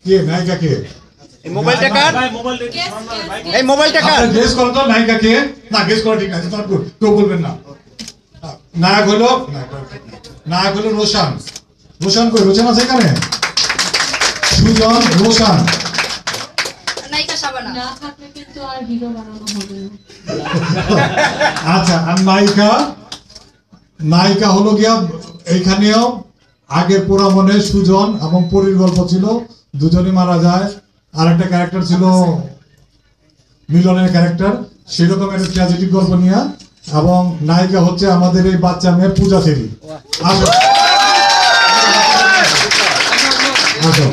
কে নায়িকা কে? এই মোবাইলটা কার? এই মোবাইলটা কার? গেস করো তো নায়িকা কে? না গেস করা ঠিক আছে, তারপর কেউ বলবেন না। নায়ক হলো রোশান। রোশান কই? রোশান আছে এখানে? সুজন, রোশান। নায়িকা শাবানা। না থাকলে কিন্তু আর হিরো বানানো হবে না। আচ্ছা, আর নায়িকা হলো গিয়া এইখানেও আগের পুরা মনে সুজন এবং পরীর গল্প ছিল, দুজনই মারা যায়। আর একটা ক্যারেক্টার ছিল মিলনের ক্যারেক্টার, সেরকম একটা ট্র্যাজেডিক গল্প নিয়ে। এবং নায়িকা হচ্ছে আমাদের এই বাচ্চা মেয়ে পূজা থেরি। আসো আসো,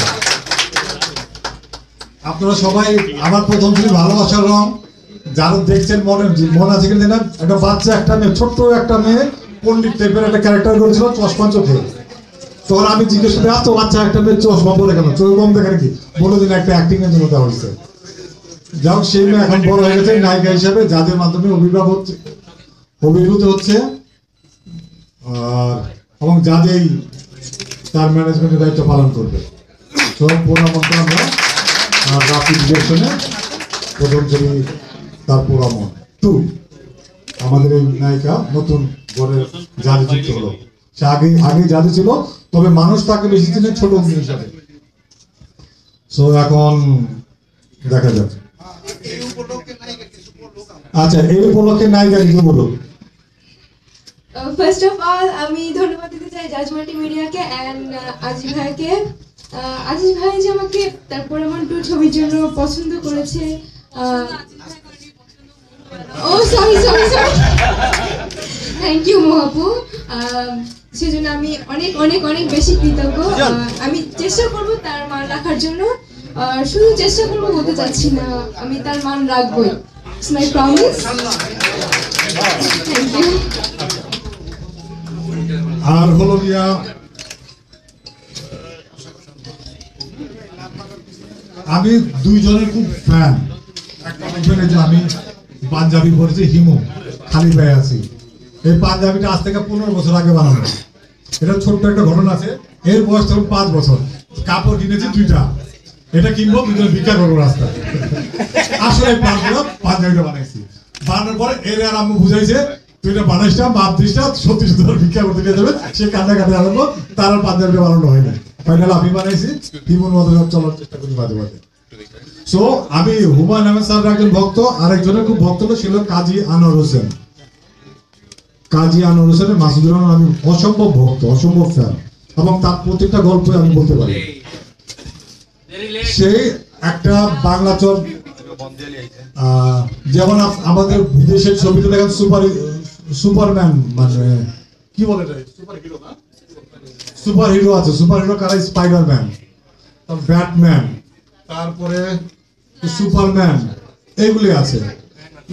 আপনারা সবাই আমার প্রথম ছিল ভালোবাসার রং। যারা দেখছেন মনে আছে কিনা জানেন, একটা বাচ্চা একটা মেয়ে, ছোট্ট একটা মেয়ে পণ্ডিত টাইপের একটা ক্যারেক্টার করেছিল চশমা চোখে। তখন আমি জিজ্ঞেস করি, তো বাচ্চা একটা মেয়ে চশমা পরে কেন, চোখ কম দেখে নাকি? বলে দিন একটা অ্যাক্টিং এর জন্য দেওয়া হয়েছে। যাই সেই মেয়ে এখন বড় হয়ে গেছে নায়িকা হিসাবে, যাদের মাধ্যমে অভিভূত হচ্ছে এবং যাদের তার ম্যানেজমেন্টের দায়িত্ব পালন করবে। তো পুরামন্ত আমরা রাফি ডিরেকশনে প্রথম ছবি তার পুরামন 2 আমাদের এই নায়িকা নতুন বরের জাদু যুক্ত হলো। সে আগে জাদু ছিল, তবে মানুষ তাকে বেশি চিনে ছোট হিসাবে। সো এখন দেখা যাক। আচ্ছা, এই উপলক্ষে নায়িকা কিছু বলো। ফার্স্ট অফ অল আমি ধন্যবাদ দিতে চাই জাজ মাল্টিমিডিয়াকে এন্ড আজিজ ভাইকে। আজিজ ভাই যে আমাকে তারপর আমার 2 ছবির জন্য পছন্দ করেছে। ও সরি থ্যাংক ইউ মহাপু। সেজন্য আমি অনেক অনেক অনেক বেশি কৃতজ্ঞ। আমি চেষ্টা করব তার মান রাখার জন্য, শুধু চেষ্টা করব, হতে চাচ্ছি না, আমি তার মান রাখবই। It's my promise. Thank you. আর হলো গিয়া আমি দুইজনের খুব ফ্যান। আমি পাঞ্জাবি পরেছি, হিমু খালি পায়ে আছি। এই পাঞ্জাবিটা আজ থেকে 15 বছর আগে বানানো। এটা ছোট্ট একটা ঘটনা আছে। এর বয়স তখন 5 বছর। কাপড় কিনেছি 2টা, এটা কিনবো, দুজনে ভিক্ষা করবো রাস্তায়। আসলে পাঞ্জাবিটা বানাইছি। বানানোর পরে এর আর আম্মু বুঝাইছে, তুই এটা বানাইস না, বাপ দিস না, সত্যি ভিক্ষা করতে নিয়ে যাবে। সে কান্নাকাটি আরম্ভ, তার আর পাঞ্জাবিটা বানানো হয় না। ফাইনাল আমি বানাইছি, হিমুর মতো চলার চেষ্টা করি মাঝে মাঝে। সো আমি হুমায়ুন আহমেদ স্যারের একজন ভক্ত, আরেকজনের খুব ভক্ত ছিল কাজী আনোয়ার হোসেন। কাজী আনোয়ার হোসেনের মাসুদুর রহমান আমি অসম্ভব ভক্ত, অসম্ভব ফ্যান, এবং তার প্রত্যেকটা গল্প আমি বলতে পারি। সেই একটা বাংলা চল, যেমন আমাদের বিদেশের ছবিতে দেখেন সুপারম্যান, মানে কি বলে সুপার হিরো আছে। সুপার হিরো কারা? স্পাইডারম্যান, ব্যাটম্যান, তারপরে সুপারম্যান, এগুলি আছে।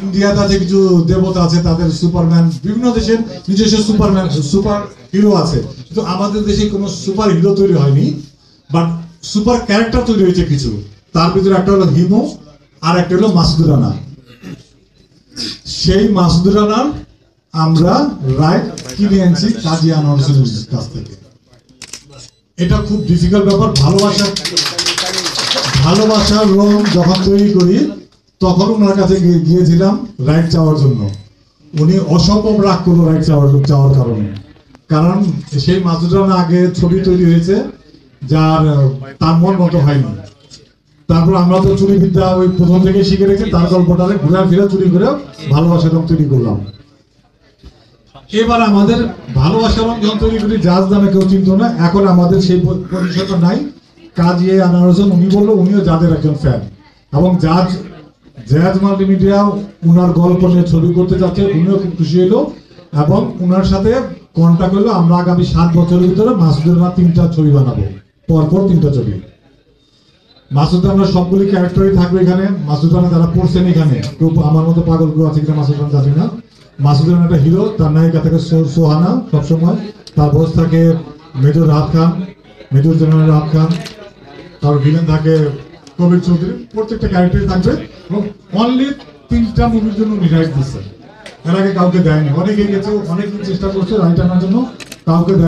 ইন্ডিয়াতে আছে কিছু দেবতা আছে, তাদের সুপারম্যান। বিভিন্ন দেশের নিজস্ব সুপার হিরো আছে। কিন্তু আমাদের দেশে কোনো সুপার হিরো তৈরি হয়নি, বাট সুপার ক্যারেক্টার তৈরি হয়েছে কিছু। তার ভিতরে একটা হলো হিমু, আর একটা হলো মাসুদুর রানা। সেই মাসুদুর রানার আমরা রাইট কিনে আনছি কাজী আনোয়ার হোসেনের কাছ থেকে। এটা খুব ডিফিকাল্ট ব্যাপার। ভালোবাসার রং যখন তৈরি করি, তখন ওনার কাছে গিয়েছিলাম রাইট চাওয়ার জন্য। উনি অসম্ভব রাগ করলো রাইট চাওয়ার কারণে। কারণ সেই মাসুদুর রানা আগে ছবি তৈরি হয়েছে, যার তার মন মতো হয়নি। তারপর আমরা তো চুরি বিদ্যা ওই প্রথম থেকে শিখে রেখে তার গল্পটারে ঘুরে ফিরে চুরি করে ভালোবাসার রং তৈরি করলাম। এবার আমাদের ভালোবাসার রং যখন তৈরি করি, জাজ নামে কেউ চিনত না। এখন আমাদের সেই পরিচয়টা নাই। কাজী আনোয়ার হোসেন উনি বললো উনিও যাদের একজন ফ্যান, এবং জাজ মাল্টিমিডিয়া উনার গল্প নিয়ে ছবি করতে যাচ্ছে। উনিও খুব খুশি হলো এবং উনার সাথে কন্ট্যাক্ট হলো। আমরা আগামী 7 বছরের ভিতরে মাসুদের 3টা ছবি বানাবো, পরপর 3টা ছবি। মাসুদ আমরা সবগুলি ক্যারেক্টারই থাকবে এখানে। মাসুদ রানা যারা পড়ছেন এখানে, কেউ আমার মতো পাগল কেউ আছে কিনা মাসুদ রানা জানি না। মাসুদ রানা একটা হিরো, তার নায়িকা থাকে সোহানা সবসময়, তার বস থাকে মেজর জেনারেল রাহাত খান, তার ভিলেন থাকে কবির চৌধুরী। প্রত্যেকটা ক্যারেক্টারই থাকবে এবং অনলি 3টা মুভির জন্য উনি রাইট দিচ্ছেন। এর আগে কাউকে দেয়নি। অনেকে গেছে, অনেক চেষ্টা করছে রাইট আনার জন্য, কাউকে